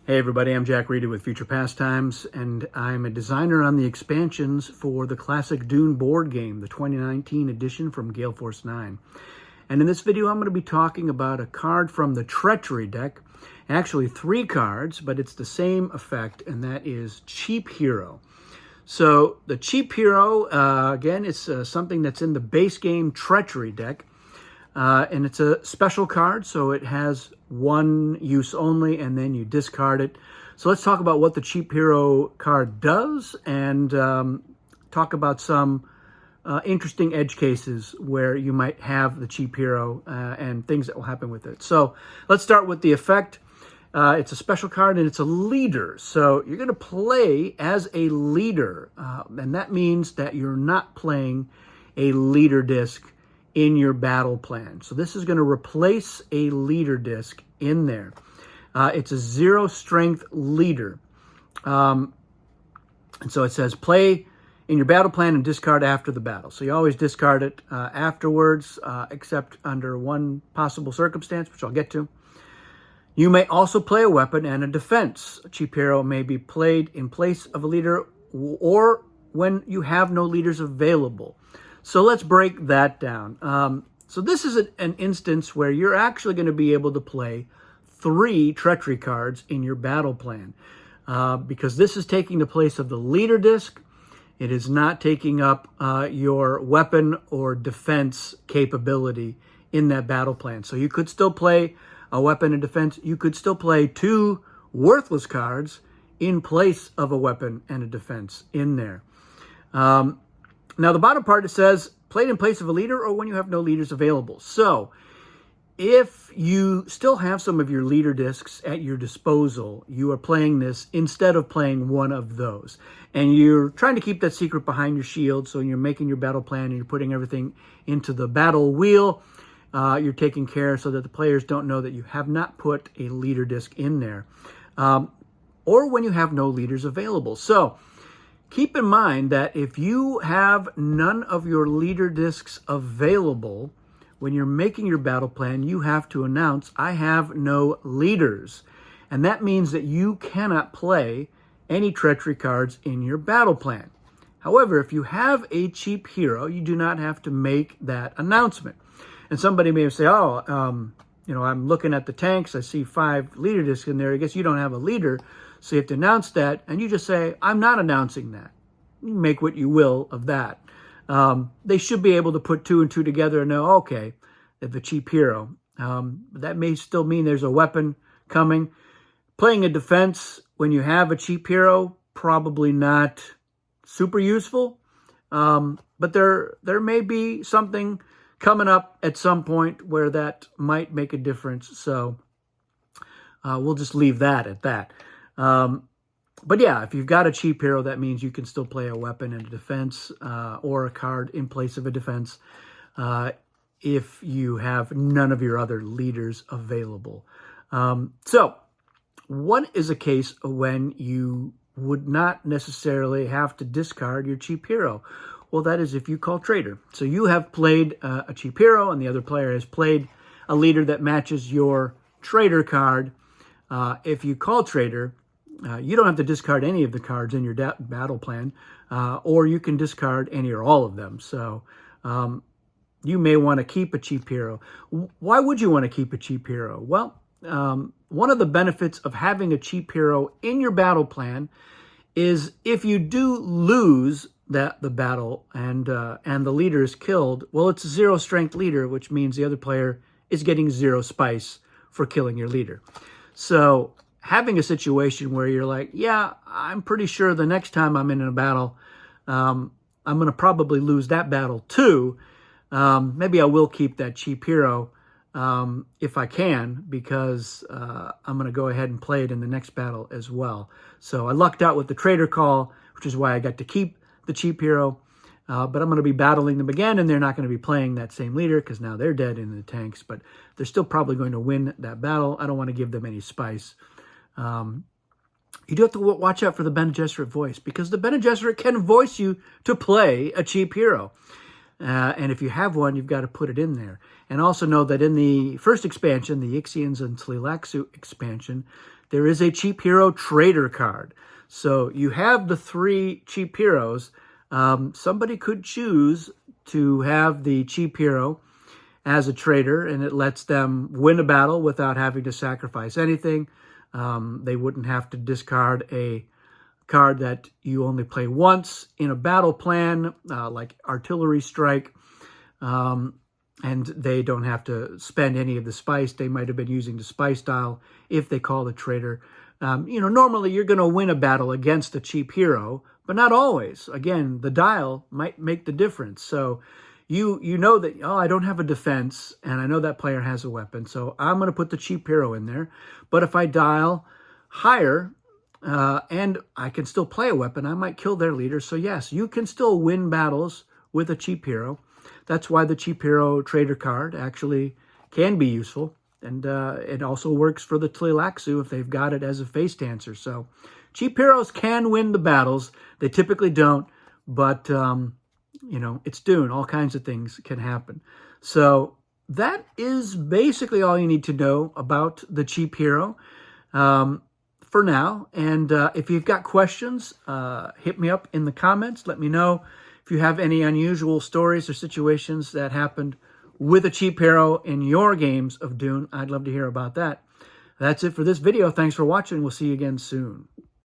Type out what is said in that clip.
Hey everybody, I'm Jack Reedy with Future Pastimes, and I'm a designer on the expansions for the classic Dune board game, the 2019 edition from Gale Force 9. And in this video, I'm going to be talking about a card from the Treachery deck. Actually, 3 cards, but it's the same effect, and that is Cheap Hero. So the Cheap Hero, again, it's something that's in the base game Treachery deck. And it's a special card, so it has one use only, and then you discard it. So let's talk about what the Cheap Hero card does, and talk about some interesting edge cases where you might have the Cheap Hero and things that will happen with it. So let's start with the effect. It's a special card, and it's a leader. So you're going to play as a leader, and that means that you're not playing a leader disc in your battle plan. So this is going to replace a leader disc in there. It's a 0 strength leader. And so it says play in your battle plan and discard after the battle. So you always discard it afterwards, except under one possible circumstance, which I'll get to. You may also play a weapon and a defense. A Cheap Hero may be played in place of a leader or when you have no leaders available. So let's break that down. So this is an instance where you're actually going to be able to play 3 Treachery cards in your battle plan, because this is taking the place of the leader disc. It is not taking up your weapon or defense capability in that battle plan. So you could still play a weapon and defense. You could still play 2 worthless cards in place of a weapon and a defense in there. Now, the bottom part, it says, played in place of a leader or when you have no leaders available. So, if you still have some of your leader discs at your disposal, you are playing this instead of playing one of those. And you're trying to keep that secret behind your shield, so you're making your battle plan and you're putting everything into the battle wheel. You're taking care so that the players don't know that you have not put a leader disc in there. Or when you have no leaders available. So, keep in mind that if you have none of your leader discs available, when you're making your battle plan, you have to announce, I have no leaders. And that means that you cannot play any Treachery cards in your battle plan. However, if you have a Cheap Hero, you do not have to make that announcement. And somebody may say, I'm looking at the tanks, I see 5 leader discs in there, I guess you don't have a leader. So you have to announce that, and you just say, I'm not announcing that. You make what you will of that. They should be able to put 2 and 2 together and know, okay, they have a Cheap Hero. That may still mean there's a weapon coming. Playing a defense when you have a Cheap Hero, probably not super useful. But there may be something coming up at some point where that might make a difference. So we'll just leave that at that. But yeah, if you've got a Cheap Hero, that means you can still play a weapon and a defense, or a card in place of a defense, if you have none of your other leaders available. So what is a case when you would not necessarily have to discard your Cheap Hero? Well, that is if you call Traitor. So you have played a Cheap Hero, and the other player has played a leader that matches your Traitor card. If you call Traitor, you don't have to discard any of the cards in your battle plan, or you can discard any or all of them. So you may want to keep a Cheap Hero. Why would you want to keep a Cheap Hero? Well, one of the benefits of having a Cheap Hero in your battle plan is if you do lose the battle and the leader is killed, well, it's a 0 strength leader, which means the other player is getting 0 spice for killing your leader. So having a situation where you're like, yeah, I'm pretty sure the next time I'm in a battle, I'm going to probably lose that battle too. Maybe I will keep that Cheap Hero if I can, because I'm going to go ahead and play it in the next battle as well. So I lucked out with the Traitor call, which is why I got to keep the Cheap Hero. But I'm going to be battling them again, and they're not going to be playing that same leader because now they're dead in the tanks. But they're still probably going to win that battle. I don't want to give them any spice. You do have to watch out for the Bene Gesserit voice, because the Bene Gesserit can voice you to play a Cheap Hero. And if you have one, you've got to put it in there. And also know that in the first expansion, the Ixians and Tleilaxu expansion, there is a cheap hero trader card. So you have the 3 cheap heroes. Somebody could choose to have the cheap hero as a trader, and it lets them win a battle without having to sacrifice anything. They wouldn't have to discard a card that you only play once in a battle plan, like Artillery Strike. And they don't have to spend any of the spice. They might have been using the spice dial if they call the trader. Normally you're going to win a battle against a cheap hero, but not always. Again, the dial might make the difference. So you know that, oh, I don't have a defense, and I know that player has a weapon, so I'm going to put the cheap hero in there. But if I dial higher, and I can still play a weapon, I might kill their leader. So yes, you can still win battles with a cheap hero. That's why the cheap hero trader card actually can be useful. And it also works for the Tleilaxu if they've got it as a face dancer. So cheap heroes can win the battles. They typically don't, but it's Dune. All kinds of things can happen. So that is basically all you need to know about the cheap hero for now. And if you've got questions, hit me up in the comments. Let me know if you have any unusual stories or situations that happened with a cheap hero in your games of Dune. I'd love to hear about that. That's it for this video. Thanks for watching. We'll see you again soon.